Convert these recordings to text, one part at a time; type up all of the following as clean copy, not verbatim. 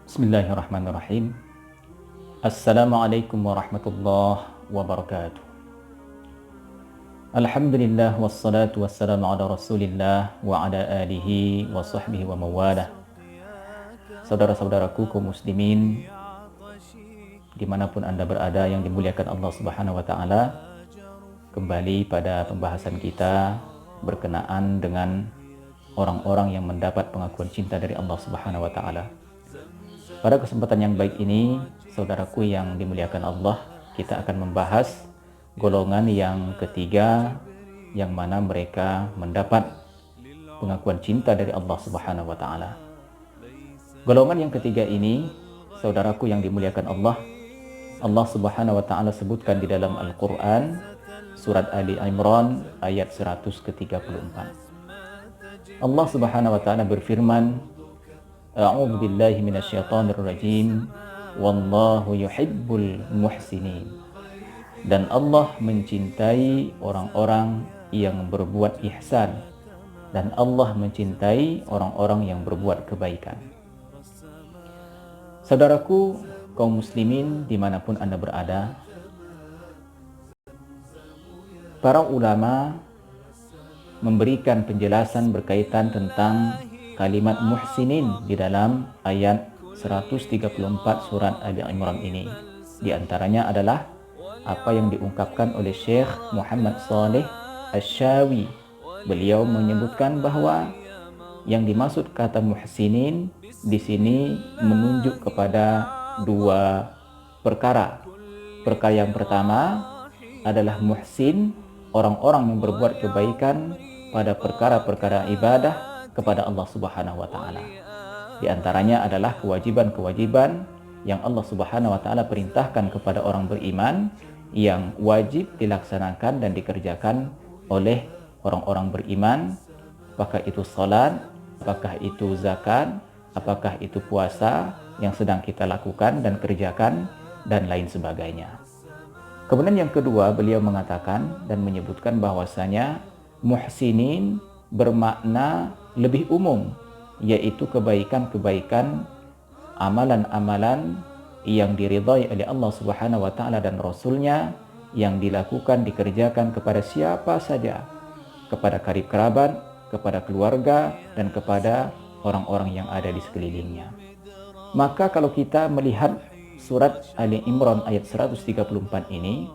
Bismillahirrahmanirrahim. Assalamualaikum warahmatullahi wabarakatuh. Alhamdulillah wassalatu wassalamu ala rasulillah wa ala alihi wa sahbihi wa mawalah. Saudara-saudaraku kaum muslimin dimanapun anda berada yang dimuliakan Allah subhanahu wa ta'ala, kembali pada pembahasan kita berkenaan dengan orang-orang yang mendapat pengakuan cinta dari Allah subhanahu wa ta'ala. Pada kesempatan yang baik ini, saudaraku yang dimuliakan Allah, kita akan membahas golongan yang ketiga yang mana mereka mendapat pengakuan cinta dari Allah Subhanahu wa taala. Golongan yang ketiga ini, saudaraku yang dimuliakan Allah, Allah Subhanahu wa taala sebutkan di dalam Al-Qur'an surat Ali Imran ayat 134. Allah Subhanahu wa taala berfirman, A'udzu billahi minasyaitonir rajim. Wallahu yuhibbul muhsinin. Dan Allah mencintai orang-orang yang berbuat ihsan, dan Allah mencintai orang-orang yang berbuat kebaikan. Saudaraku kaum muslimin dimanapun anda berada, para ulama memberikan penjelasan berkaitan tentang kalimat muhsinin di dalam ayat 134 surat Ali Imran ini. Di antaranya adalah apa yang diungkapkan oleh Syekh Muhammad Saleh Asy-Syawi. Beliau menyebutkan bahwa yang dimaksud kata muhsinin di sini menunjuk kepada dua perkara. Perkara yang pertama adalah muhsin, orang-orang yang berbuat kebaikan pada perkara-perkara ibadah kepada Allah Subhanahu wa taala. Di antaranya adalah kewajiban-kewajiban yang Allah Subhanahu wa taala perintahkan kepada orang beriman yang wajib dilaksanakan dan dikerjakan oleh orang-orang beriman, apakah itu salat, apakah itu zakat, apakah itu puasa yang sedang kita lakukan dan kerjakan dan lain sebagainya. Kemudian yang kedua, beliau mengatakan dan menyebutkan bahwasanya muhsinin bermakna lebih umum, yaitu kebaikan-kebaikan, amalan-amalan yang diridhai oleh Allah Subhanahu wa taala dan Rasulnya, yang dilakukan, dikerjakan kepada siapa saja, kepada karib kerabat, kepada keluarga, dan kepada orang-orang yang ada di sekelilingnya. Maka kalau kita melihat surat Ali Imran ayat 134 ini,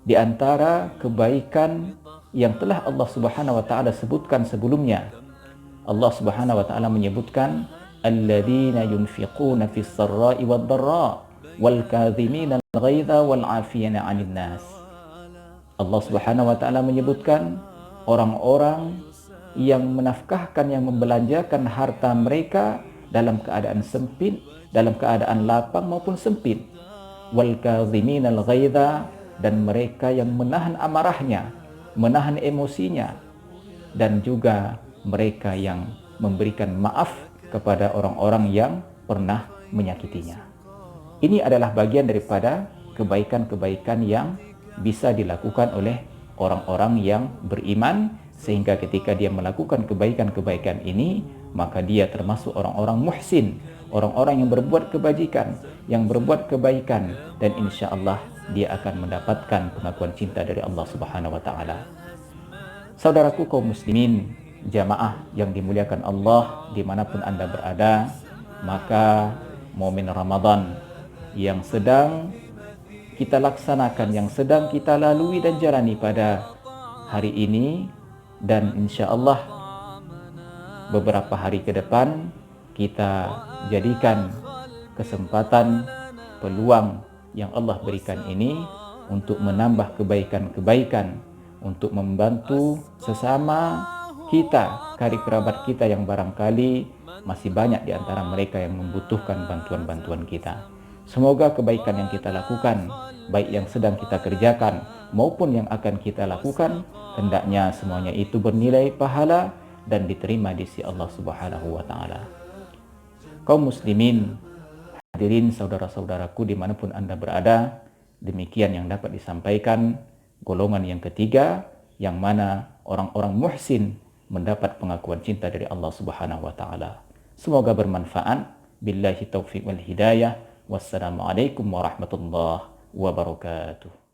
di antara kebaikan yang telah Allah Subhanahu wa taala sebutkan sebelumnya, Allah Subhanahu wa taala menyebutkan alladzina yunfiquna fis sarra'i wad dharra wal kadhimina al-ghaidha wal 'afiyana 'anil nas. Allah Subhanahu wa taala menyebutkan orang-orang yang menafkahkan, yang membelanjakan harta mereka dalam keadaan sempit, dalam keadaan lapang maupun sempit. Wal kadhimina al-ghaidha, dan mereka yang menahan amarahnya, menahan emosinya, dan juga mereka yang memberikan maaf kepada orang-orang yang pernah menyakitinya. Ini adalah bagian daripada kebaikan-kebaikan yang bisa dilakukan oleh orang-orang yang beriman, sehingga ketika dia melakukan kebaikan-kebaikan ini, maka dia termasuk orang-orang muhsin, orang-orang yang berbuat kebajikan, yang berbuat kebaikan, dan insya Allah dia akan mendapatkan pengakuan cinta dari Allah Subhanahu wa taala. Saudaraku kaum muslimin, jamaah yang dimuliakan Allah dimanapun anda berada, maka momen Ramadan yang sedang kita laksanakan, yang sedang kita lalui dan jalani pada hari ini, dan insya Allah beberapa hari ke depan, kita jadikan kesempatan, peluang yang Allah berikan ini untuk menambah kebaikan-kebaikan, untuk membantu sesama kita, karib kerabat kita yang barangkali masih banyak di antara mereka yang membutuhkan bantuan-bantuan kita. Semoga kebaikan yang kita lakukan, baik yang sedang kita kerjakan maupun yang akan kita lakukan, hendaknya semuanya itu bernilai pahala dan diterima di sisi Allah Subhanahu wa taala. Kaum muslimin, hadirin saudara-saudaraku dimanapun Anda berada, demikian yang dapat disampaikan golongan yang ketiga, yang mana orang-orang muhsin mendapat pengakuan cinta dari Allah Subhanahu wa taala. Semoga bermanfaat. Billahi taufiq wal hidayah. Wassalamualaikum warahmatullahi wabarakatuh.